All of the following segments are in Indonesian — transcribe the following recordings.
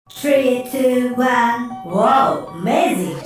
3, 2, 1. Wow, amazing!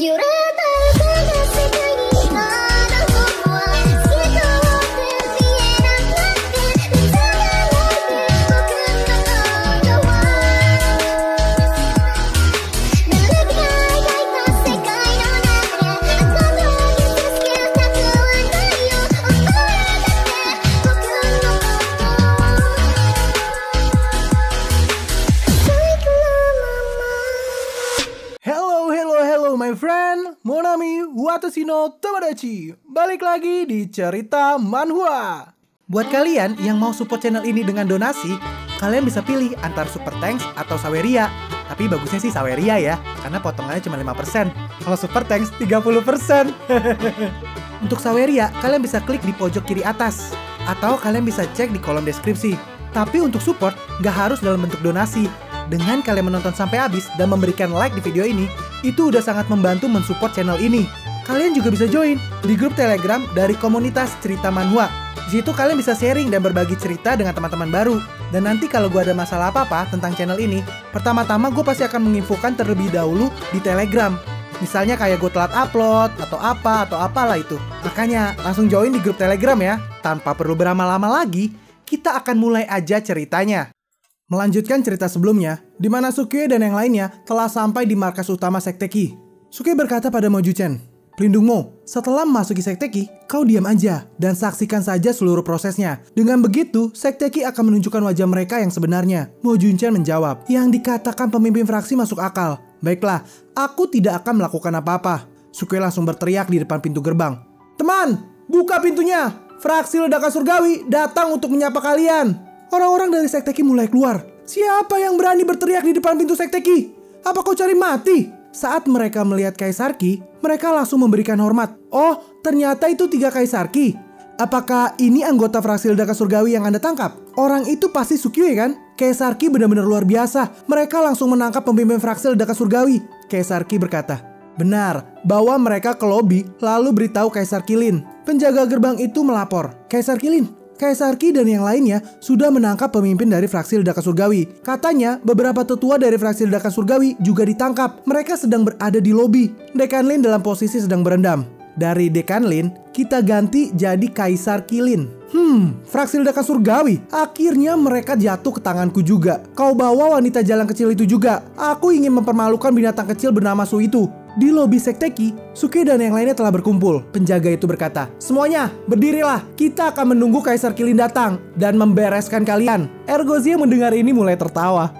My friend, Monami Watashi no Tomodachi. Balik lagi di cerita manhwa. Buat kalian yang mau support channel ini dengan donasi, kalian bisa pilih antara Super Thanks atau Saweria. Tapi bagusnya sih Saweria ya, karena potongannya cuma 5%. Kalau Super Thanks 30%. Untuk Saweria, kalian bisa klik di pojok kiri atas, atau kalian bisa cek di kolom deskripsi. Tapi untuk support, nggak harus dalam bentuk donasi. Dengan kalian menonton sampai habis dan memberikan like di video ini, itu udah sangat membantu mensupport channel ini. Kalian juga bisa join di grup Telegram dari komunitas cerita manhwa. Di situ kalian bisa sharing dan berbagi cerita dengan teman-teman baru. Dan nanti kalau gue ada masalah apa-apa tentang channel ini, pertama-tama gue pasti akan menginfokan terlebih dahulu di Telegram. Misalnya kayak gue telat upload, atau apalah itu. Makanya langsung join di grup Telegram ya. Tanpa perlu berlama-lama lagi, kita akan mulai aja ceritanya. Melanjutkan cerita sebelumnya, di mana Sukie dan yang lainnya telah sampai di markas utama Sekteki. Sukie berkata pada Mo Junchen, "Pelindung Mo, setelah memasuki Sekteki, kau diam aja dan saksikan saja seluruh prosesnya. Dengan begitu, Sekteki akan menunjukkan wajah mereka yang sebenarnya." Mo Junchen menjawab, "Yang dikatakan pemimpin fraksi masuk akal. Baiklah, aku tidak akan melakukan apa-apa." Sukie langsung berteriak di depan pintu gerbang, "Teman, buka pintunya! Fraksi ledakan surgawi datang untuk menyapa kalian!" Orang-orang dari Sekteki mulai keluar. "Siapa yang berani berteriak di depan pintu Sekteki? Apa kau cari mati?" Saat mereka melihat Kaisarki, mereka langsung memberikan hormat. "Oh, ternyata itu 3 Kaisarki. Apakah ini anggota fraksi ledakan surgawi yang Anda tangkap?" Orang itu pasti Sukie kan? Kaisarki benar-benar luar biasa. Mereka langsung menangkap pemimpin fraksi ledakan surgawi. Kaisarki berkata, "Benar, bawa mereka ke lobi lalu beritahu Kaisarki Lin." Penjaga gerbang itu melapor, "Kaisarki Lin, Kaisarki dan yang lainnya sudah menangkap pemimpin dari fraksi ledakan surgawi. Katanya beberapa tetua dari fraksi ledakan surgawi juga ditangkap. Mereka sedang berada di lobi." Dekan Lin dalam posisi sedang berendam. Dari Dekan Lin, kita ganti jadi Kaisarki Lin. Fraksi ledakan surgawi. Akhirnya mereka jatuh ke tanganku juga. Kau bawa wanita jalan kecil itu juga. Aku ingin mempermalukan binatang kecil bernama Su itu. Di lobi Sekteki, Sukie dan yang lainnya telah berkumpul. Penjaga itu berkata, "Semuanya, berdirilah. Kita akan menunggu Kaisarki Lin datang dan membereskan kalian." Ergozia mendengar ini mulai tertawa.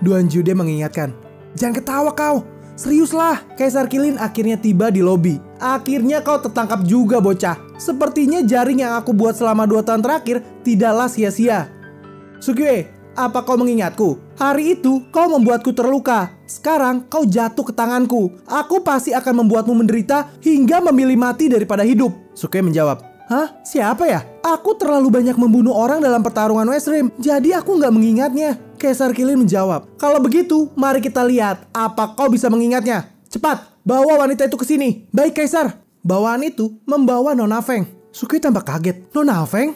Duan Jude mengingatkan, "Jangan ketawa kau. Seriuslah." Kaisarki Lin akhirnya tiba di lobi. "Akhirnya kau tertangkap juga, bocah. Sepertinya jaring yang aku buat selama 2 tahun terakhir tidaklah sia-sia." "Sukie, apa kau mengingatku? Hari itu kau membuatku terluka. Sekarang kau jatuh ke tanganku. Aku pasti akan membuatmu menderita hingga memilih mati daripada hidup." Sukie menjawab, "Hah? Siapa ya? Aku terlalu banyak membunuh orang dalam pertarungan West Rim, jadi aku nggak mengingatnya." Kaisarki Lin menjawab, "Kalau begitu, mari kita lihat apa kau bisa mengingatnya. Cepat, bawa wanita itu ke sini." "Baik, Kaisar." Bawaan itu membawa Nona Feng. Sukie tampak kaget. "Nona Feng?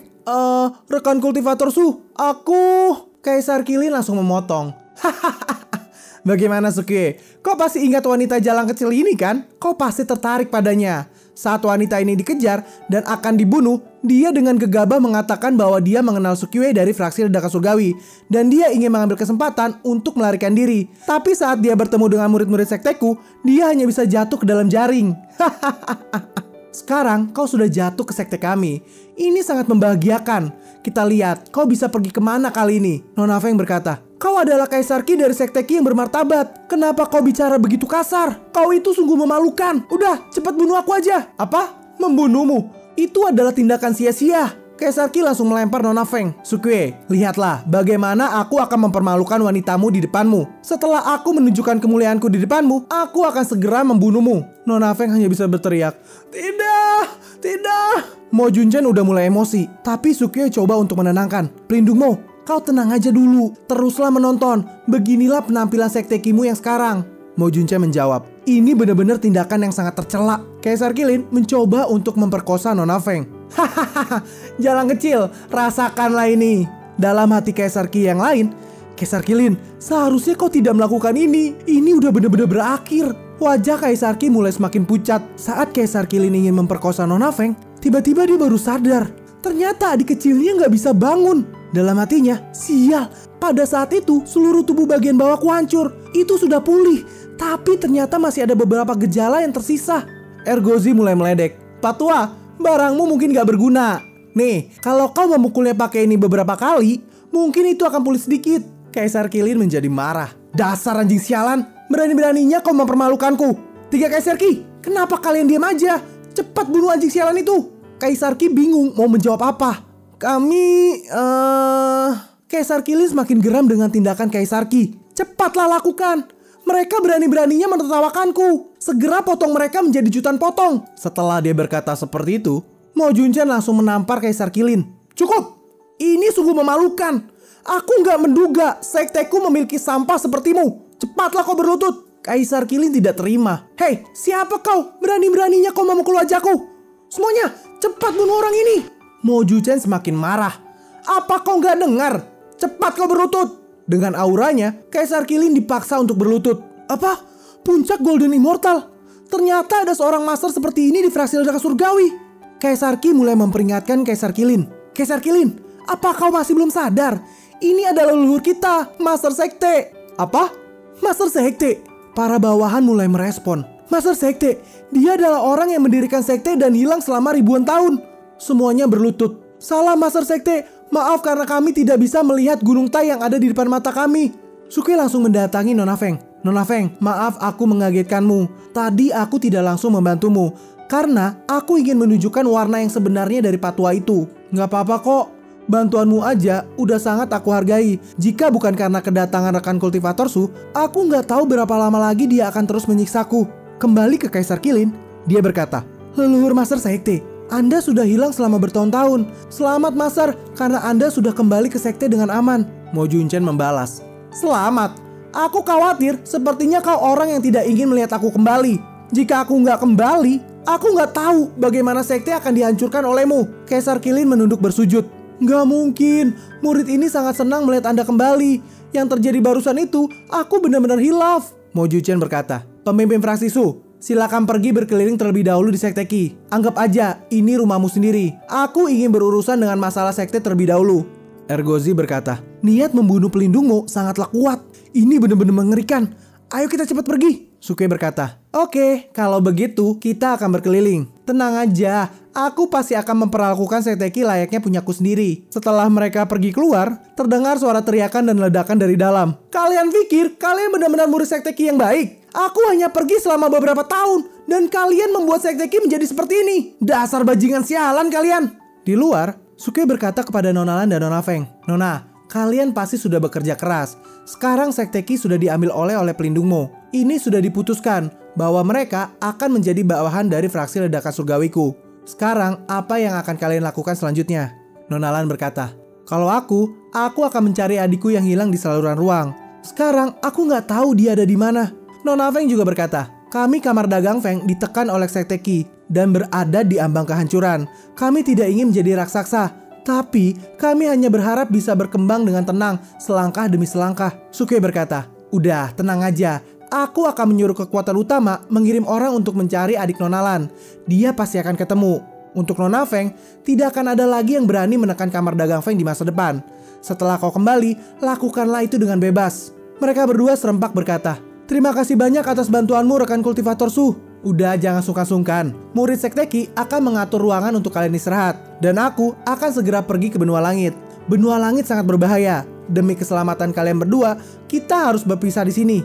Rekan kultivator Su. Aku..." Kaisarki Lin langsung memotong. "Bagaimana Sukie? Kau pasti ingat wanita jalan kecil ini kan? Kau pasti tertarik padanya. Saat wanita ini dikejar dan akan dibunuh, dia dengan gegabah mengatakan bahwa dia mengenal Sukie dari fraksi ledakan surgawi. Dan dia ingin mengambil kesempatan untuk melarikan diri. Tapi saat dia bertemu dengan murid-murid sekteku, dia hanya bisa jatuh ke dalam jaring." "Sekarang kau sudah jatuh ke sekte kami. Ini sangat membahagiakan. Kita lihat kau bisa pergi kemana kali ini." Nona Feng berkata, "Kau adalah Kaisarki dari Sekteki yang bermartabat. Kenapa kau bicara begitu kasar? Kau itu sungguh memalukan. Udah, cepat bunuh aku aja." "Apa? Membunuhmu? Itu adalah tindakan sia-sia." Kaisarki langsung melempar Nona Feng. "Sukie, lihatlah bagaimana aku akan mempermalukan wanitamu di depanmu. Setelah aku menunjukkan kemuliaanku di depanmu, aku akan segera membunuhmu." Nona Feng hanya bisa berteriak, "Tidak, tidak." Mo Junchen udah mulai emosi, tapi Sukie coba untuk menenangkan. "Pelindung Mo, kau tenang aja dulu. Teruslah menonton. Beginilah penampilan sektekimu yang sekarang." Mo Junchen menjawab, "Ini benar-benar tindakan yang sangat tercela." Kaisarki Lin mencoba untuk memperkosa Nona Feng. "Hahaha, jalan kecil, rasakanlah ini." Dalam hati Kaisarki yang lain, Kaisar Qilin, seharusnya kau tidak melakukan ini. Ini udah bener-bener berakhir. Wajah Kaisar Qi mulai semakin pucat. Saat Kaisar Qilin ingin memperkosa Nona Feng, tiba-tiba dia baru sadar. Ternyata adik kecilnya nggak bisa bangun. Dalam hatinya, sial. Pada saat itu, seluruh tubuh bagian bawahku hancur. Itu sudah pulih. Tapi ternyata masih ada beberapa gejala yang tersisa. Ergozi mulai meledek. Patwa, barangmu mungkin gak berguna. Nih, kalau kau memukulnya pakai ini beberapa kali, mungkin itu akan pulih sedikit. Kaisar Qilin menjadi marah. Dasar anjing sialan, berani-beraninya kau mempermalukanku. 3 Kaisar Qi, kenapa kalian diam aja? Cepat bunuh anjing sialan itu. Kaisar Qi bingung mau menjawab apa. Kaisar Qilin semakin geram dengan tindakan Kaisar Qi. Cepatlah lakukan. Mereka berani-beraninya menertawakanku. Segera potong mereka menjadi jutaan potong. Setelah dia berkata seperti itu, Mo Junchen langsung menampar Kaisar Qilin. Cukup. Ini sungguh memalukan. Aku nggak menduga sekteku memiliki sampah sepertimu. Cepatlah kau berlutut. Kaisar Qilin tidak terima. Hei, siapa kau? Berani-beraninya kau memukul wajahku. Semuanya, cepat bunuh orang ini. Mo Junchen semakin marah. Apa kau nggak dengar? Cepat kau berlutut. Dengan auranya, Kaisar Qilin dipaksa untuk berlutut. Apa? Puncak Golden Immortal. Ternyata ada seorang master seperti ini di fraksi ledakan surgawi. Kaisar Qi mulai memperingatkan Kaisar Qilin. Kaisar Qilin, apa kau masih belum sadar? Ini adalah leluhur kita, Master Sekte. Apa? Master Sekte? Para bawahan mulai merespon. Master Sekte, dia adalah orang yang mendirikan sekte dan hilang selama ribuan tahun. Semuanya berlutut. Salah Master Sekte, maaf karena kami tidak bisa melihat Gunung Tai yang ada di depan mata kami. Suke langsung mendatangi Nona Feng. Nona Feng, maaf aku mengagetkanmu. Tadi aku tidak langsung membantumu karena aku ingin menunjukkan warna yang sebenarnya dari patwa itu. Nggak apa-apa kok, bantuanmu aja udah sangat aku hargai. Jika bukan karena kedatangan rekan kultivator Su, aku nggak tahu berapa lama lagi dia akan terus menyiksaku. Kembali ke Kaisar Qilin, dia berkata, leluhur Master Sekte, Anda sudah hilang selama bertahun-tahun. Selamat Master, karena Anda sudah kembali ke sekte dengan aman. Mo Junchen membalas. Selamat. Aku khawatir sepertinya kau orang yang tidak ingin melihat aku kembali. Jika aku nggak kembali, aku nggak tahu bagaimana sekte akan dihancurkan olehmu. Kaisar Qilin menunduk bersujud. Nggak mungkin, murid ini sangat senang melihat Anda kembali. Yang terjadi barusan itu, aku benar-benar hilaf. Mo Junchen berkata, pemimpin fraksi Su, silakan pergi berkeliling terlebih dahulu di sekte Qi. Anggap aja ini rumahmu sendiri. Aku ingin berurusan dengan masalah sekte terlebih dahulu. Ergozi berkata, niat membunuh pelindungmu sangatlah kuat. Ini benar-benar mengerikan. Ayo kita cepat pergi. Suke berkata, oke, kalau begitu kita akan berkeliling. Tenang aja, aku pasti akan memperlakukan sekte Qi layaknya punyaku sendiri. Setelah mereka pergi keluar, terdengar suara teriakan dan ledakan dari dalam. Kalian pikir kalian benar-benar murid sekte Qi yang baik? Aku hanya pergi selama beberapa tahun dan kalian membuat sekte Qi menjadi seperti ini. Dasar bajingan sialan kalian. Di luar, Suke berkata kepada Nona Lan dan Nona Feng, Nona, kalian pasti sudah bekerja keras. Sekarang sekte Qi sudah diambil oleh pelindungmu. Ini sudah diputuskan bahwa mereka akan menjadi bawahan dari fraksi ledakan surgawiku. Sekarang apa yang akan kalian lakukan selanjutnya? Nona Lan berkata, kalau aku akan mencari adikku yang hilang di saluran ruang. Sekarang aku nggak tahu dia ada di mana. Nona Feng juga berkata, kami kamar dagang Feng ditekan oleh sekte Qi dan berada di ambang kehancuran. Kami tidak ingin menjadi raksasa, tapi kami hanya berharap bisa berkembang dengan tenang selangkah demi selangkah. Suke berkata, udah tenang aja. Aku akan menyuruh kekuatan utama mengirim orang untuk mencari adik Nona Lan. Dia pasti akan ketemu. Untuk Nona Feng, tidak akan ada lagi yang berani menekan kamar dagang Feng di masa depan. Setelah kau kembali, lakukanlah itu dengan bebas. Mereka berdua serempak berkata, terima kasih banyak atas bantuanmu rekan kultivator Su. Udah jangan sungkan-sungkan. Murid sekte Qi akan mengatur ruangan untuk kalian istirahat. Dan aku akan segera pergi ke benua langit. Benua langit sangat berbahaya. Demi keselamatan kalian berdua, kita harus berpisah di sini.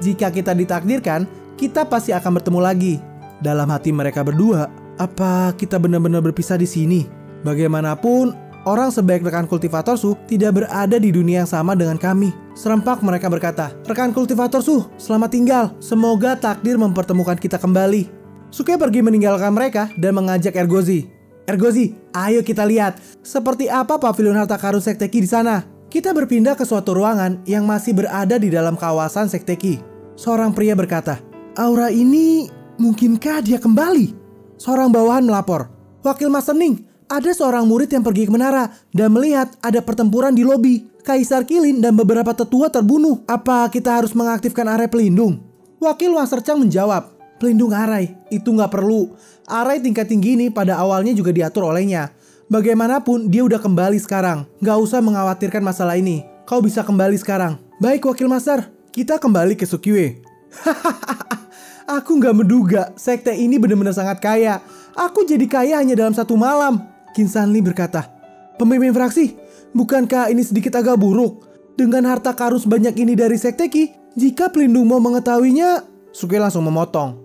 Jika kita ditakdirkan, kita pasti akan bertemu lagi. Dalam hati mereka berdua, apa kita benar-benar berpisah di sini? Bagaimanapun, orang sebaik rekan kultivator Su tidak berada di dunia yang sama dengan kami. Serempak mereka berkata, rekan kultivator Su, selamat tinggal. Semoga takdir mempertemukan kita kembali. Suke pergi meninggalkan mereka dan mengajak Ergozi. Ergozi, ayo kita lihat seperti apa pavilion harta karun sekte Qi di sana. Kita berpindah ke suatu ruangan yang masih berada di dalam kawasan sekte Qi. Seorang pria berkata, aura ini mungkinkah dia kembali? Seorang bawahan melapor, Wakil Master Ning, ada seorang murid yang pergi ke menara dan melihat ada pertempuran di lobi. Kaisar Qilin dan beberapa tetua terbunuh. Apa kita harus mengaktifkan arai pelindung? Wakil Master Chang menjawab, pelindung arai? Itu nggak perlu. Arai tingkat tinggi ini pada awalnya juga diatur olehnya. Bagaimanapun dia udah kembali sekarang. Nggak usah mengkhawatirkan masalah ini. Kau bisa kembali sekarang. Baik Wakil Master, kita kembali ke Sukiwe. Aku nggak menduga sekte ini benar-benar sangat kaya. Aku jadi kaya hanya dalam satu malam. Qin Sanli berkata, pemimpin fraksi, bukankah ini sedikit agak buruk? Dengan harta karun sebanyak ini dari sekte Qi, jika pelindung mau mengetahuinya, Sukiwe langsung memotong.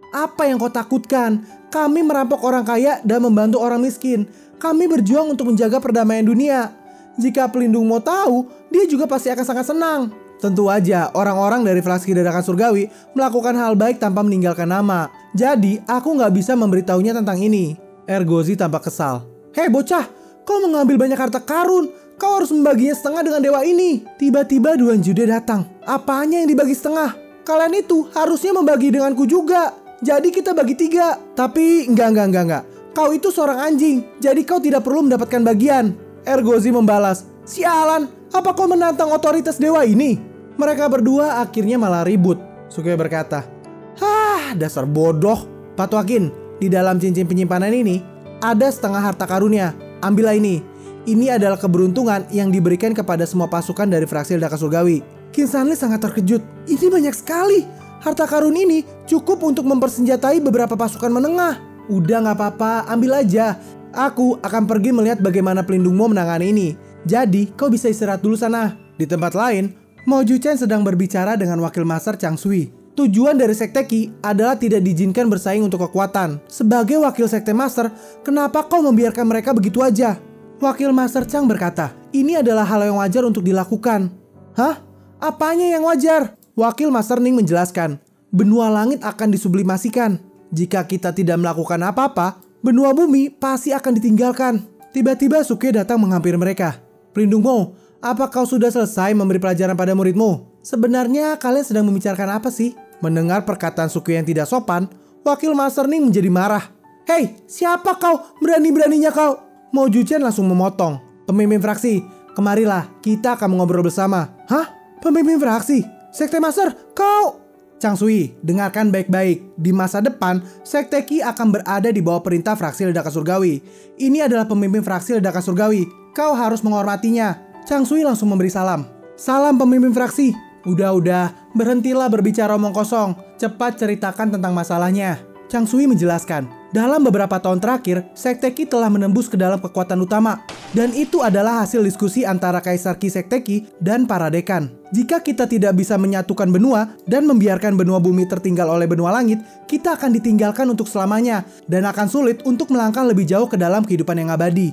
Apa yang kau takutkan? Kami merampok orang kaya dan membantu orang miskin. Kami berjuang untuk menjaga perdamaian dunia. Jika pelindung mau tahu, dia juga pasti akan sangat senang. Tentu aja, orang-orang dari fraksi Dadakan Surgawi melakukan hal baik tanpa meninggalkan nama. Jadi, aku nggak bisa memberitahunya tentang ini. Ergozi tampak kesal. Hei bocah, kau mengambil banyak harta karun. Kau harus membaginya setengah dengan dewa ini. Tiba-tiba Duan Jude datang. Apanya yang dibagi setengah? Kalian itu harusnya membagi denganku juga. Jadi kita bagi 3. Tapi enggak. Kau itu seorang anjing. Jadi kau tidak perlu mendapatkan bagian. Ergozi membalas, sialan, apa kau menantang otoritas dewa ini? Mereka berdua akhirnya malah ribut. Sukiwe berkata, dasar bodoh. Patwakin, di dalam cincin penyimpanan ini ada setengah harta karunnya. Ambillah ini. Ini adalah keberuntungan yang diberikan kepada semua pasukan dari fraksi Dadakan Surgawi. Qin Sanli sangat terkejut. Ini banyak sekali. Harta karun ini cukup untuk mempersenjatai beberapa pasukan menengah. Udah gak apa-apa, ambil aja. Aku akan pergi melihat bagaimana pelindungmu menangani ini. Jadi, kau bisa istirahat dulu sana. Di tempat lain, Mo Juchen sedang berbicara dengan Wakil Master Chang Sui. Tujuan dari Sekte Qi adalah tidak diizinkan bersaing untuk kekuatan. Sebagai Wakil Sekte Master, kenapa kau membiarkan mereka begitu aja? Wakil Master Chang berkata, ini adalah hal yang wajar untuk dilakukan. Hah? Apanya yang wajar? Wakil Master Ning menjelaskan, benua langit akan disublimasikan. Jika kita tidak melakukan apa-apa, benua bumi pasti akan ditinggalkan. Tiba-tiba Sukiwe datang menghampiri mereka. Pelindungmu, apa kau sudah selesai memberi pelajaran pada muridmu? Sebenarnya kalian sedang membicarakan apa sih? Mendengar perkataan Sukiwe yang tidak sopan, Wakil Master Ning menjadi marah. Hei, siapa kau? Berani-beraninya kau? Mo Juchen langsung memotong. Pemimpin fraksi, kemarilah, kita akan mengobrol bersama. Hah? Pemimpin fraksi? Sekte Master, kau... Chang Sui, dengarkan baik-baik. Di masa depan, Sekte Qi akan berada di bawah perintah fraksi Ledakan Surgawi. Ini adalah pemimpin fraksi Ledakan Surgawi. Kau harus menghormatinya. Chang Sui langsung memberi salam. Salam pemimpin fraksi. Udah, berhentilah berbicara omong kosong. Cepat ceritakan tentang masalahnya. Chang Sui menjelaskan. Dalam beberapa tahun terakhir, Sekte Qi telah menembus ke dalam kekuatan utama. Dan itu adalah hasil diskusi antara Kaisar Qi Sekte Qi dan para dekan. Jika kita tidak bisa menyatukan benua dan membiarkan benua bumi tertinggal oleh benua langit, kita akan ditinggalkan untuk selamanya dan akan sulit untuk melangkah lebih jauh ke dalam kehidupan yang abadi.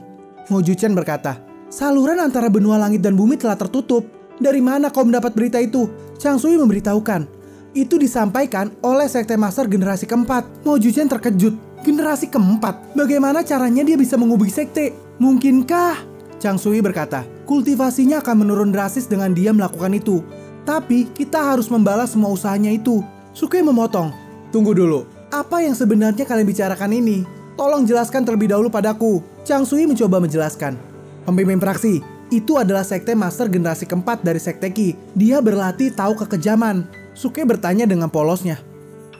Mo Juchen berkata, saluran antara benua langit dan bumi telah tertutup. Dari mana kau mendapat berita itu? Chang Sui memberitahukan. Itu disampaikan oleh Sekte Master generasi keempat. Mo Juchen terkejut. Generasi keempat? Bagaimana caranya dia bisa mengubah sekte? Mungkinkah? Chang Sui berkata, kultivasinya akan menurun drastis dengan dia melakukan itu. Tapi kita harus membalas semua usahanya itu. Sukiwe memotong. Tunggu dulu. Apa yang sebenarnya kalian bicarakan ini? Tolong jelaskan terlebih dahulu padaku. Chang Sui mencoba menjelaskan. Pemimpin fraksi, itu adalah Sekte Master generasi keempat dari Sekte Qi. Dia berlatih tahu kekejaman. Sukiwe bertanya dengan polosnya.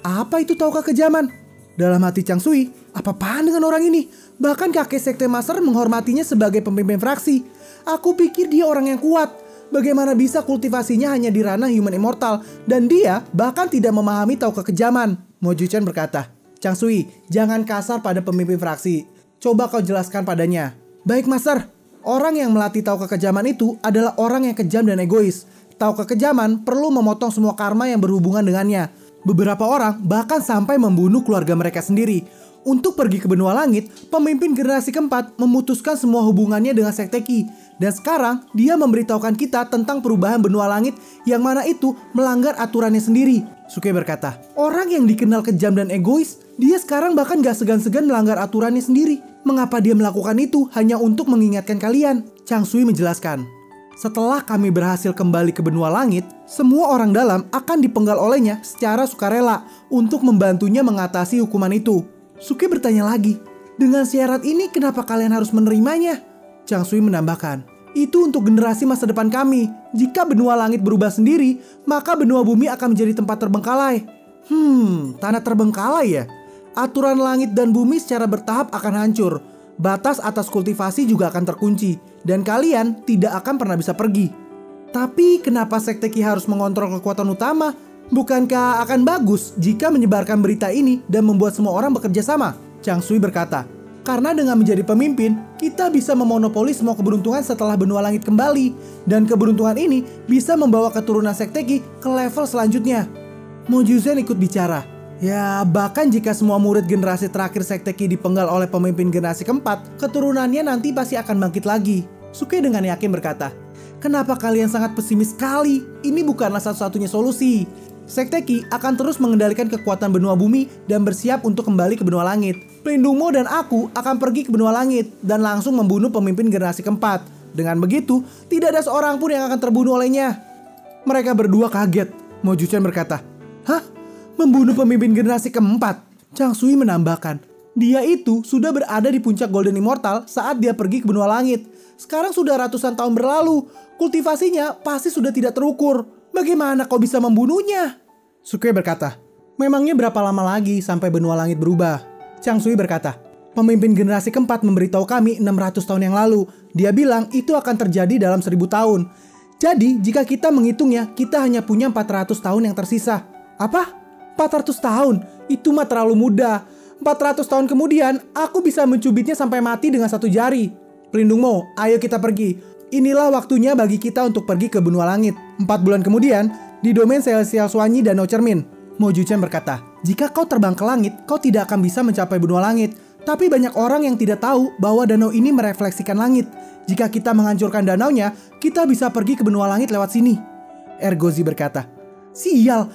Apa itu tahu kekejaman? Dalam hati Chang Sui, apa-apaan dengan orang ini? Bahkan kakek Sekte Master menghormatinya sebagai pemimpin fraksi. Aku pikir dia orang yang kuat. Bagaimana bisa kultivasinya hanya di ranah human immortal dan dia bahkan tidak memahami tahu kekejaman? Mo Juchen berkata, Chang Sui, jangan kasar pada pemimpin fraksi. Coba kau jelaskan padanya. Baik Master, orang yang melatih tahu kekejaman itu adalah orang yang kejam dan egois. Tahu kekejaman perlu memotong semua karma yang berhubungan dengannya. Beberapa orang bahkan sampai membunuh keluarga mereka sendiri. Untuk pergi ke benua langit, pemimpin generasi keempat memutuskan semua hubungannya dengan Sekte Qi. Dan sekarang dia memberitahukan kita tentang perubahan benua langit yang mana itu melanggar aturannya sendiri. Sukiwe berkata, orang yang dikenal kejam dan egois, dia sekarang bahkan gak segan-segan melanggar aturannya sendiri. Mengapa dia melakukan itu hanya untuk mengingatkan kalian? Chang Sui menjelaskan. Setelah kami berhasil kembali ke benua langit, semua orang dalam akan dipenggal olehnya secara sukarela untuk membantunya mengatasi hukuman itu. Sukiwe bertanya lagi, dengan syarat ini kenapa kalian harus menerimanya? Chang Sui menambahkan, Itu untuk generasi masa depan kami. Jika benua langit berubah sendiri, maka benua bumi akan menjadi tempat terbengkalai. Tanah terbengkalai ya? Aturan langit dan bumi secara bertahap akan hancur. Batas atas kultivasi juga akan terkunci. Dan kalian tidak akan pernah bisa pergi. Tapi kenapa Sekte Qi harus mengontrol kekuatan utama? Bukankah akan bagus jika menyebarkan berita ini dan membuat semua orang bekerja sama? Chang Sui berkata, karena dengan menjadi pemimpin, kita bisa memonopoli semua keberuntungan setelah benua langit kembali. Dan keberuntungan ini bisa membawa keturunan Sekte Qi ke level selanjutnya. Mo Juzhen ikut bicara. Ya, bahkan jika semua murid generasi terakhir Sekte Qi dipenggal oleh pemimpin generasi keempat, keturunannya nanti pasti akan bangkit lagi. Suke dengan yakin berkata, kenapa kalian sangat pesimis sekali? Ini bukanlah satu-satunya solusi. Sekte Qi akan terus mengendalikan kekuatan benua bumi dan bersiap untuk kembali ke benua langit. Pelindung Mo dan aku akan pergi ke benua langit dan langsung membunuh pemimpin generasi keempat. Dengan begitu, tidak ada seorang pun yang akan terbunuh olehnya. Mereka berdua kaget. Mo Juzhen berkata, hah? Membunuh pemimpin generasi keempat? Chang Sui menambahkan, dia itu sudah berada di puncak Golden Immortal saat dia pergi ke benua langit. Sekarang sudah ratusan tahun berlalu. Kultivasinya pasti sudah tidak terukur. Bagaimana kau bisa membunuhnya? Suke berkata, memangnya berapa lama lagi sampai benua langit berubah? Chang Sui berkata, pemimpin generasi keempat memberitahu kami 600 tahun yang lalu. Dia bilang itu akan terjadi dalam 1000 tahun. Jadi jika kita menghitungnya, kita hanya punya 400 tahun yang tersisa. Apa? 400 tahun? Itu mah terlalu muda. 400 tahun kemudian, aku bisa mencubitnya sampai mati dengan satu jari. Pelindung Mo, ayo kita pergi. Inilah waktunya bagi kita untuk pergi ke benua langit. 4 bulan kemudian, di domain Celestial Suanyi Danau Cermin, Mo Juzhen berkata, jika kau terbang ke langit, kau tidak akan bisa mencapai benua langit. Tapi banyak orang yang tidak tahu bahwa danau ini merefleksikan langit. Jika kita menghancurkan danaunya, kita bisa pergi ke benua langit lewat sini. Ergozi berkata, sial,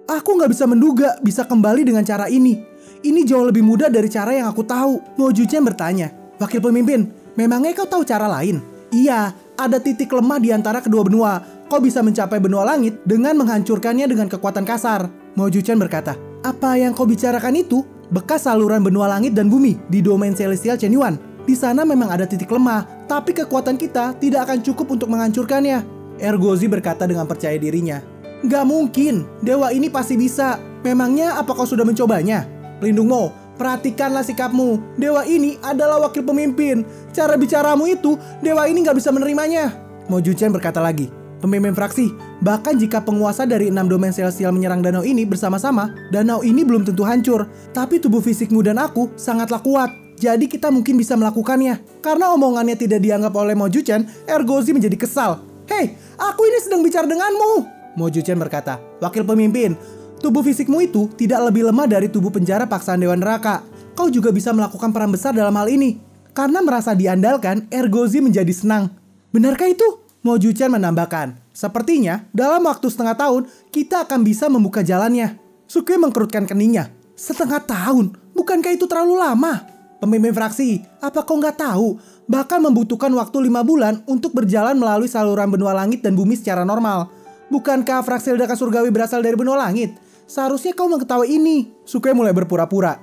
aku nggak bisa menduga bisa kembali dengan cara ini. Ini jauh lebih mudah dari cara yang aku tahu. Mo Juzhen bertanya, wakil pemimpin, memangnya kau tahu cara lain? Iya, ada titik lemah di antara kedua benua. Kau bisa mencapai benua langit dengan menghancurkannya dengan kekuatan kasar. Mo Juzhen berkata, apa yang kau bicarakan itu? Bekas saluran benua langit dan bumi di domain Celestial Chenyuan. Di sana memang ada titik lemah, tapi kekuatan kita tidak akan cukup untuk menghancurkannya. Ergozi berkata dengan percaya dirinya, gak mungkin, dewa ini pasti bisa. Memangnya apa kau sudah mencobanya? Pelindung Mo, perhatikanlah sikapmu. Dewa ini adalah wakil pemimpin. Cara bicaramu itu, dewa ini gak bisa menerimanya. Mo Juzhen berkata lagi, pemimpin fraksi, bahkan jika penguasa dari 6 domain celestial menyerang danau ini bersama-sama, danau ini belum tentu hancur. Tapi tubuh fisikmu dan aku sangatlah kuat. Jadi kita mungkin bisa melakukannya. Karena omongannya tidak dianggap oleh Mo Juzhen, Ergozi menjadi kesal. Hei, aku ini sedang bicara denganmu. Mo Juzhen berkata, wakil pemimpin, tubuh fisikmu itu tidak lebih lemah dari tubuh penjara paksaan Dewa Neraka. Kau juga bisa melakukan peran besar dalam hal ini. Karena merasa diandalkan, Ergozi menjadi senang. Benarkah itu? Mo Juzhen menambahkan, sepertinya dalam waktu setengah tahun, kita akan bisa membuka jalannya. Suke mengkerutkan keningnya. Setengah tahun? Bukankah itu terlalu lama? Pemimpin fraksi, apa kau nggak tahu? Bahkan membutuhkan waktu 5 bulan untuk berjalan melalui saluran benua langit dan bumi secara normal. Bukankah fraksi ledakan surgawi berasal dari benua langit? Seharusnya kau mengetahui ini. Suke mulai berpura-pura.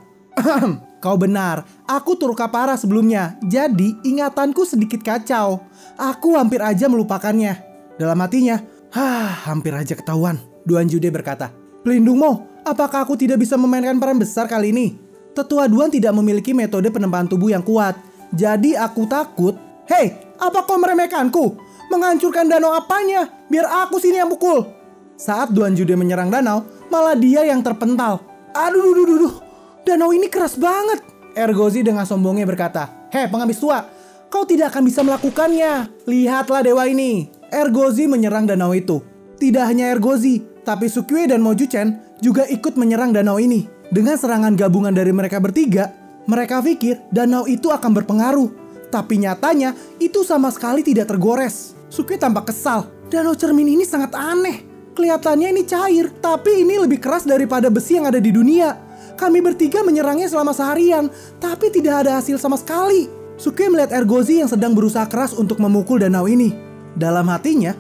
Kau benar, aku turka parah sebelumnya. Jadi ingatanku sedikit kacau. Aku hampir aja melupakannya. Dalam hatinya, hampir aja ketahuan. Duan Jude berkata, pelindung Mo, apakah aku tidak bisa memainkan peran besar kali ini? Tetua Duan tidak memiliki metode penempaan tubuh yang kuat. Jadi aku takut. Hei, apa kau meremehkanku? Menghancurkan danau apanya? Biar aku sini yang pukul. Saat Duan Jude menyerang danau, malah dia yang terpental. Aduh. Danau ini keras banget. Ergozi dengan sombongnya berkata, hei pengemis tua, kau tidak akan bisa melakukannya. Lihatlah dewa ini. Ergozi menyerang danau itu. Tidak hanya Ergozi, tapi Suqiwei dan Mo Juzhen juga ikut menyerang danau ini. Dengan serangan gabungan dari mereka bertiga, mereka pikir danau itu akan berpengaruh. Tapi nyatanya itu sama sekali tidak tergores. Suqiwei tampak kesal. Danau cermin ini sangat aneh. Kelihatannya ini cair, tapi ini lebih keras daripada besi yang ada di dunia. Kami bertiga menyerangnya selama seharian, tapi tidak ada hasil sama sekali. Suqiwei melihat Ergozi yang sedang berusaha keras untuk memukul danau ini. Dalam hatinya,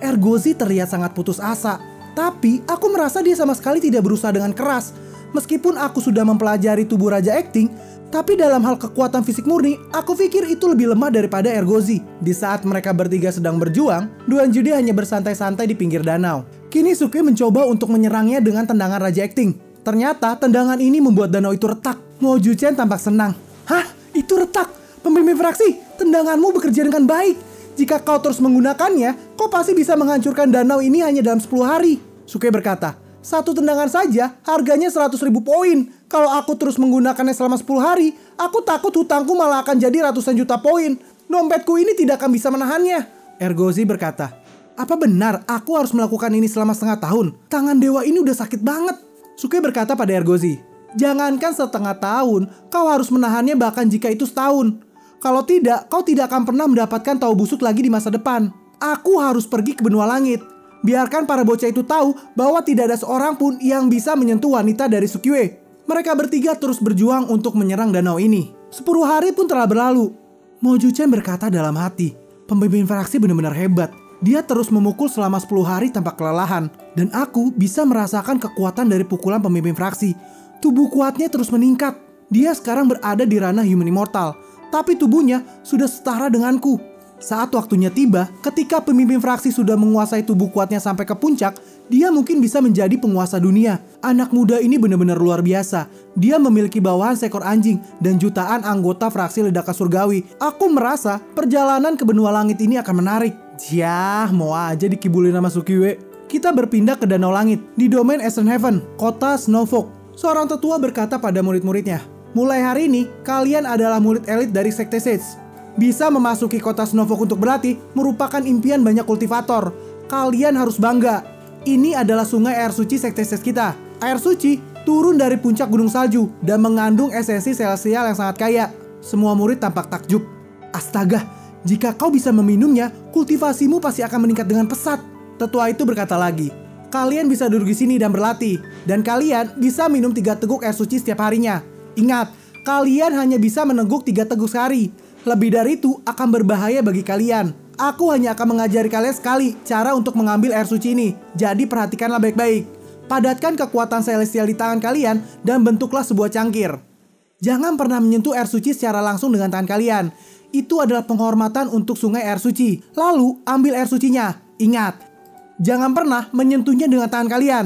Ergozi terlihat sangat putus asa. Tapi aku merasa dia sama sekali tidak berusaha dengan keras. Meskipun aku sudah mempelajari tubuh Raja Acting, tapi dalam hal kekuatan fisik murni, aku pikir itu lebih lemah daripada Ergozi. Di saat mereka bertiga sedang berjuang, Duanjude hanya bersantai-santai di pinggir danau. Kini Sukue mencoba untuk menyerangnya dengan tendangan Raja Acting. Ternyata tendangan ini membuat danau itu retak. Mo Juchen tampak senang. Hah? Itu retak? Pemimpin fraksi, tendanganmu bekerja dengan baik. Jika kau terus menggunakannya, kau pasti bisa menghancurkan danau ini hanya dalam 10 hari. Sukue berkata, satu tendangan saja harganya 100.000 poin. Kalau aku terus menggunakannya selama 10 hari, aku takut hutangku malah akan jadi ratusan juta poin. Dompetku ini tidak akan bisa menahannya. Ergozi berkata, apa benar aku harus melakukan ini selama setengah tahun? Tangan dewa ini udah sakit banget. Sukue berkata pada Ergozi, jangankan setengah tahun, kau harus menahannya bahkan jika itu setahun. Kalau tidak, kau tidak akan pernah mendapatkan tahu busuk lagi di masa depan. Aku harus pergi ke benua langit. Biarkan para bocah itu tahu bahwa tidak ada seorang pun yang bisa menyentuh wanita dari Sukue. Mereka bertiga terus berjuang untuk menyerang danau ini. 10 hari pun telah berlalu. Mo Juchen berkata dalam hati, pemimpin fraksi benar-benar hebat. Dia terus memukul selama 10 hari tanpa kelelahan. Dan aku bisa merasakan kekuatan dari pukulan pemimpin fraksi. Tubuh kuatnya terus meningkat. Dia sekarang berada di ranah human immortal. Tapi tubuhnya sudah setara denganku. Saat waktunya tiba, ketika pemimpin fraksi sudah menguasai tubuh kuatnya sampai ke puncak, dia mungkin bisa menjadi penguasa dunia. Anak muda ini benar-benar luar biasa. Dia memiliki bawahan seekor anjing dan jutaan anggota fraksi Ledaka Surgawi. Aku merasa perjalanan ke benua langit ini akan menarik. Yah, mau aja dikibulin sama Sukue. Kita berpindah ke Danau Langit, di domain Eastern Heaven, kota Snowfolk. Seorang tetua berkata pada murid-muridnya, mulai hari ini, kalian adalah murid elit dari Sekte Sage. Bisa memasuki kota Snowfolk untuk berlatih merupakan impian banyak kultivator. Kalian harus bangga. Ini adalah sungai air suci Sekte Sage kita. Air suci turun dari puncak gunung salju dan mengandung esensi celestial yang sangat kaya. Semua murid tampak takjub. Astaga, jika kau bisa meminumnya, kultivasimu pasti akan meningkat dengan pesat. Tetua itu berkata lagi, kalian bisa duduk di sini dan berlatih. Dan kalian bisa minum 3 teguk air suci setiap harinya. Ingat, kalian hanya bisa meneguk 3 teguk sehari. Lebih dari itu akan berbahaya bagi kalian. Aku hanya akan mengajari kalian sekali cara untuk mengambil air suci ini. Jadi perhatikanlah baik-baik. Padatkan kekuatan celestial di tangan kalian dan bentuklah sebuah cangkir. Jangan pernah menyentuh air suci secara langsung dengan tangan kalian. Itu adalah penghormatan untuk sungai air suci. Lalu ambil air sucinya. Ingat, jangan pernah menyentuhnya dengan tangan kalian.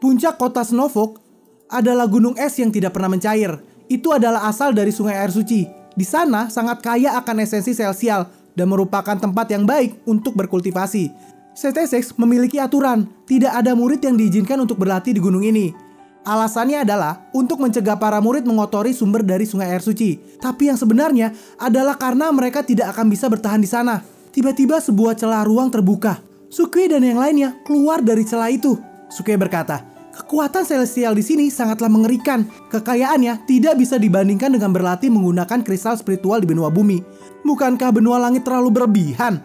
Puncak kota Snowfolk adalah gunung es yang tidak pernah mencair. Itu adalah asal dari sungai air suci. Di sana sangat kaya akan esensi celestial dan merupakan tempat yang baik untuk berkultivasi. Sekte Sage memiliki aturan, tidak ada murid yang diizinkan untuk berlatih di gunung ini. Alasannya adalah untuk mencegah para murid mengotori sumber dari sungai air suci. Tapi yang sebenarnya adalah karena mereka tidak akan bisa bertahan di sana. Tiba-tiba sebuah celah ruang terbuka. Sukue dan yang lainnya keluar dari celah itu. Sukue berkata, kekuatan celestial di sini sangatlah mengerikan. Kekayaannya tidak bisa dibandingkan dengan berlatih menggunakan kristal spiritual di benua bumi. Bukankah benua langit terlalu berlebihan?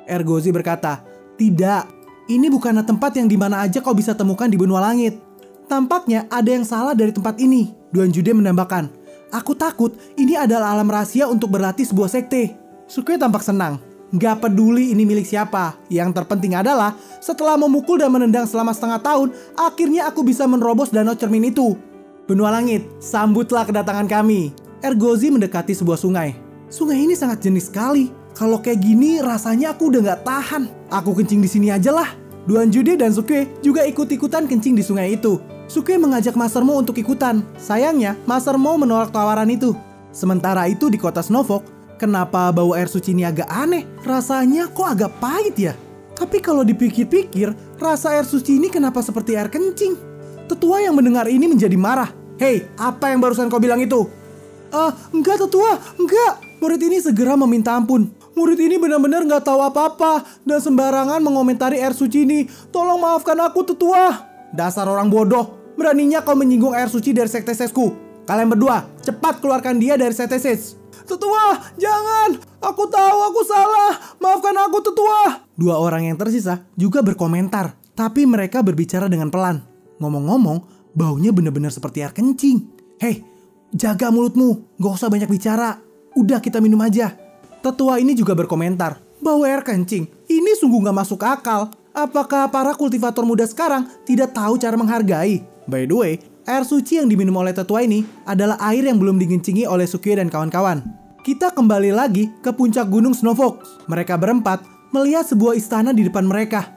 Ergozi berkata, tidak. Ini bukanlah tempat yang dimana aja kau bisa temukan di benua langit. Tampaknya ada yang salah dari tempat ini. Duanjude menambahkan, aku takut ini adalah alam rahasia untuk berlatih sebuah sekte. Sukue tampak senang. Gak peduli ini milik siapa. Yang terpenting adalah setelah memukul dan menendang selama setengah tahun, akhirnya aku bisa menerobos danau cermin itu. Benua langit, sambutlah kedatangan kami. Ergozi mendekati sebuah sungai. Sungai ini sangat jenis sekali. Kalau kayak gini rasanya aku udah gak tahan. Aku kencing di sini aja lah. Duanjude dan Sukue juga ikut-ikutan kencing di sungai itu. Sukue mengajak Master Mo untuk ikutan. Sayangnya Master Mo menolak tawaran itu. Sementara itu di kota Snowfolk, kenapa bau air suci ini agak aneh? Rasanya kok agak pahit ya? Tapi kalau dipikir-pikir, rasa air suci ini kenapa seperti air kencing? Tetua yang mendengar ini menjadi marah. Hei, apa yang barusan kau bilang itu? Enggak tetua, enggak. Murid ini segera meminta ampun. Murid ini benar-benar gak tahu apa-apa dan sembarangan mengomentari air suci ini. Tolong maafkan aku tetua. Dasar orang bodoh. Beraninya kau menyinggung air suci dari Sekte Sage-ku. Kalian berdua, cepat keluarkan dia dari Sekte Sage. Tetua, jangan. Aku tahu aku salah. Maafkan aku tetua. 2 orang yang tersisa juga berkomentar. Tapi mereka berbicara dengan pelan. Ngomong-ngomong, baunya benar-benar seperti air kencing. Hei, jaga mulutmu. Gak usah banyak bicara. Udah kita minum aja. Tetua ini juga berkomentar. Bau air kencing. Ini sungguh gak masuk akal. Apakah para kultivator muda sekarang tidak tahu cara menghargai? By the way, Air suci yang diminum oleh tetua ini adalah air yang belum digencingi oleh Sukye dan kawan-kawan. Kita kembali lagi ke puncak gunung Snowfox. Mereka berempat melihat sebuah istana di depan mereka.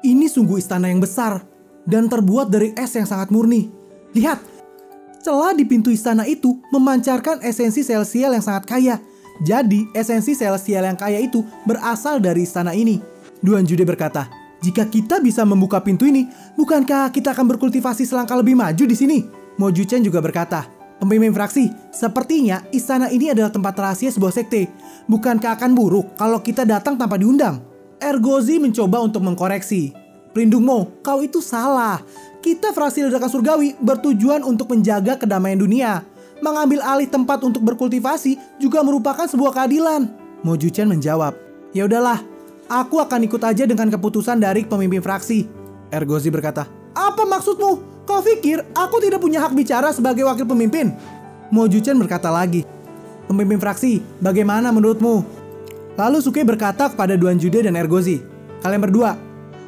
Ini sungguh istana yang besar dan terbuat dari es yang sangat murni. Lihat, celah di pintu istana itu memancarkan esensi celestial yang sangat kaya. Jadi, esensi celestial yang kaya itu berasal dari istana ini. Duan Jude berkata, jika kita bisa membuka pintu ini, bukankah kita akan berkultivasi selangkah lebih maju di sini? Mo Juchen juga berkata, pemimpin fraksi, sepertinya istana ini adalah tempat rahasia sebuah sekte. Bukankah akan buruk kalau kita datang tanpa diundang? Ergozi mencoba untuk mengkoreksi. Pelindung Mo, kau itu salah. Kita fraksi ledakan surgawi bertujuan untuk menjaga kedamaian dunia. Mengambil alih tempat untuk berkultivasi juga merupakan sebuah keadilan. Mo Juchen menjawab, ya udahlah. Aku akan ikut aja dengan keputusan dari pemimpin fraksi. Ergozi berkata, apa maksudmu? Kau pikir aku tidak punya hak bicara sebagai wakil pemimpin? Mo Juchen berkata lagi, pemimpin fraksi, bagaimana menurutmu? Lalu Sukye berkata kepada Duan Jude dan Ergozi, kalian berdua,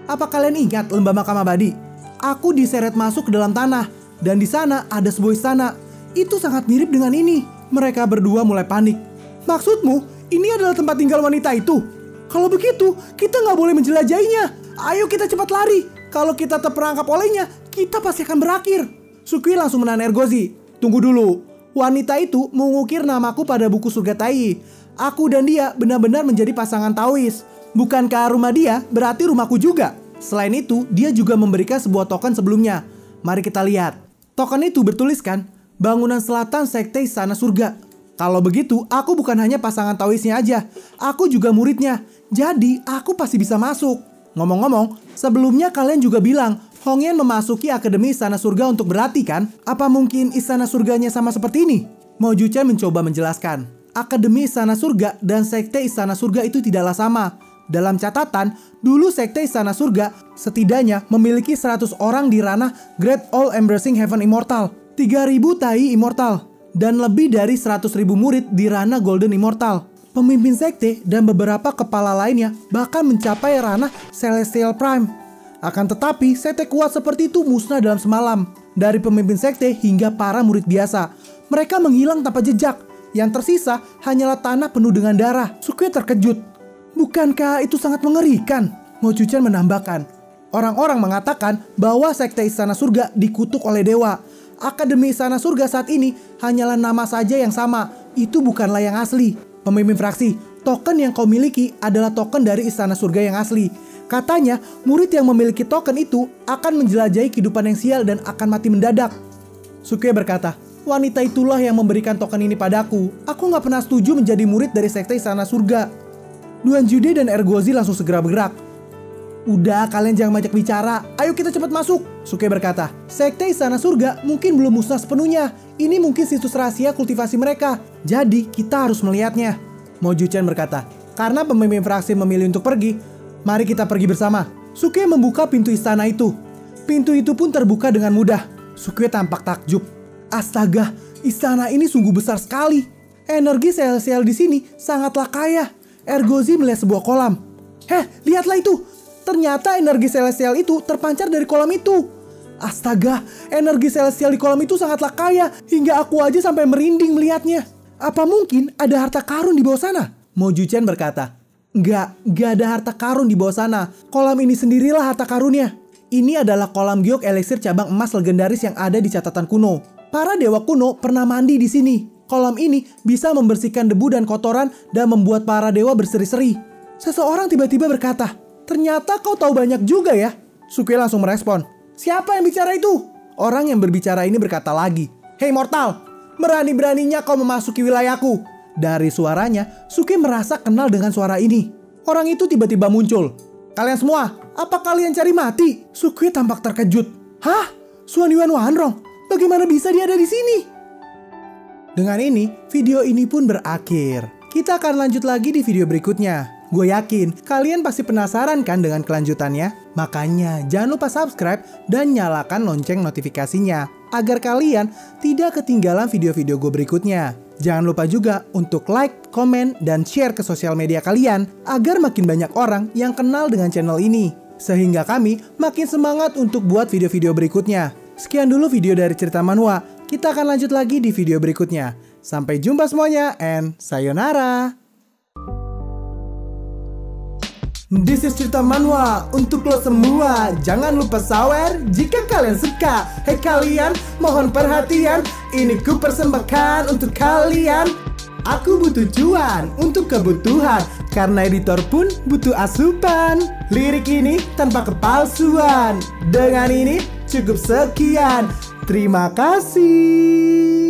apa kalian ingat lembah makam abadi? Aku diseret masuk ke dalam tanah, dan di sana ada sebuah istana. Itu sangat mirip dengan ini. Mereka berdua mulai panik. Maksudmu, ini adalah tempat tinggal wanita itu? Kalau begitu, kita nggak boleh menjelajahinya. Ayo kita cepat lari. Kalau kita terperangkap olehnya, kita pasti akan berakhir. Sukye langsung menahan Ergozi. Tunggu dulu. Wanita itu mengukir namaku pada buku surga Tai. Aku dan dia benar-benar menjadi pasangan Taois. Bukankah rumah dia berarti rumahku juga? Selain itu, dia juga memberikan sebuah token sebelumnya. Mari kita lihat. Token itu bertuliskan, bangunan selatan sekte istana surga. Kalau begitu, aku bukan hanya pasangan Taoisnya aja. Aku juga muridnya. Jadi, aku pasti bisa masuk. Ngomong-ngomong, sebelumnya kalian juga bilang Hongyan memasuki Akademi Istana Surga untuk berlatih kan? Apa mungkin Istana Surganya sama seperti ini? Mo Juchen mencoba menjelaskan. Akademi Istana Surga dan Sekte Istana Surga itu tidaklah sama. Dalam catatan, dulu Sekte Istana Surga setidaknya memiliki 100 orang di ranah Great All Embracing Heaven Immortal, 3.000 Tai Immortal, dan lebih dari 100.000 murid di ranah Golden Immortal. Pemimpin sekte dan beberapa kepala lainnya bahkan mencapai ranah Celestial Prime. Akan tetapi, sekte kuat seperti itu musnah dalam semalam. Dari pemimpin sekte hingga para murid biasa, mereka menghilang tanpa jejak. Yang tersisa hanyalah tanah penuh dengan darah. Sukye terkejut. Bukankah itu sangat mengerikan? Mo Juchen menambahkan, orang-orang mengatakan bahwa sekte Istana Surga dikutuk oleh dewa. Akademi Istana Surga saat ini hanyalah nama saja yang sama. Itu bukanlah yang asli. Pemimpin fraksi, token yang kau miliki adalah token dari Istana Surga yang asli. Katanya, murid yang memiliki token itu akan menjelajahi kehidupan yang sial dan akan mati mendadak. Sukye berkata, wanita itulah yang memberikan token ini padaku. Aku gak pernah setuju menjadi murid dari sekte Istana Surga. Duan Jude dan Ergozi langsung segera bergerak. Udah, kalian jangan banyak bicara. Ayo kita cepat masuk. Sukye berkata, sekte Istana Surga mungkin belum musnah sepenuhnya. Ini mungkin situs rahasia kultivasi mereka. Jadi kita harus melihatnya. Mo Juchen berkata, karena pemimpin fraksi memilih untuk pergi, mari kita pergi bersama. Sukye membuka pintu istana itu. Pintu itu pun terbuka dengan mudah. Sukye tampak takjub. Astaga, istana ini sungguh besar sekali. Energi sel-sel di sini sangatlah kaya. Ergozi melihat sebuah kolam. Lihatlah itu. Ternyata energi celestial itu terpancar dari kolam itu. Astaga, energi celestial di kolam itu sangatlah kaya hingga aku aja sampai merinding melihatnya. Apa mungkin ada harta karun di bawah sana? Mo Juchen berkata, Enggak ada harta karun di bawah sana. Kolam ini sendirilah harta karunnya. Ini adalah kolam giok eliksir cabang emas legendaris yang ada di catatan kuno. Para dewa kuno pernah mandi di sini. Kolam ini bisa membersihkan debu dan kotoran dan membuat para dewa berseri-seri. Seseorang tiba-tiba berkata, ternyata kau tahu banyak juga ya. Sukye langsung merespon, siapa yang bicara itu? Orang yang berbicara ini berkata lagi, hei mortal, berani-beraninya kau memasuki wilayahku. Dari suaranya, Sukye merasa kenal dengan suara ini. Orang itu tiba-tiba muncul. Kalian semua, apa kalian cari mati? Sukye tampak terkejut. Hah? Suan Yuan Wanrong, bagaimana bisa dia ada di sini? Dengan ini, video ini pun berakhir. Kita akan lanjut lagi di video berikutnya. Gue yakin kalian pasti penasaran kan dengan kelanjutannya? Makanya jangan lupa subscribe dan nyalakan lonceng notifikasinya agar kalian tidak ketinggalan video-video gue berikutnya. Jangan lupa juga untuk like, komen, dan share ke sosial media kalian agar makin banyak orang yang kenal dengan channel ini. Sehingga kami makin semangat untuk buat video-video berikutnya. Sekian dulu video dari cerita manhwa. Kita akan lanjut lagi di video berikutnya. Sampai jumpa semuanya and sayonara. This is cerita manhwa untuk lo semua. Jangan lupa sawer jika kalian suka. Hei kalian, mohon perhatian. Ini ku persembahkan untuk kalian. Aku butuh cuan untuk kebutuhan, karena editor pun butuh asupan. Lirik ini tanpa kepalsuan. Dengan ini cukup sekian. Terima kasih.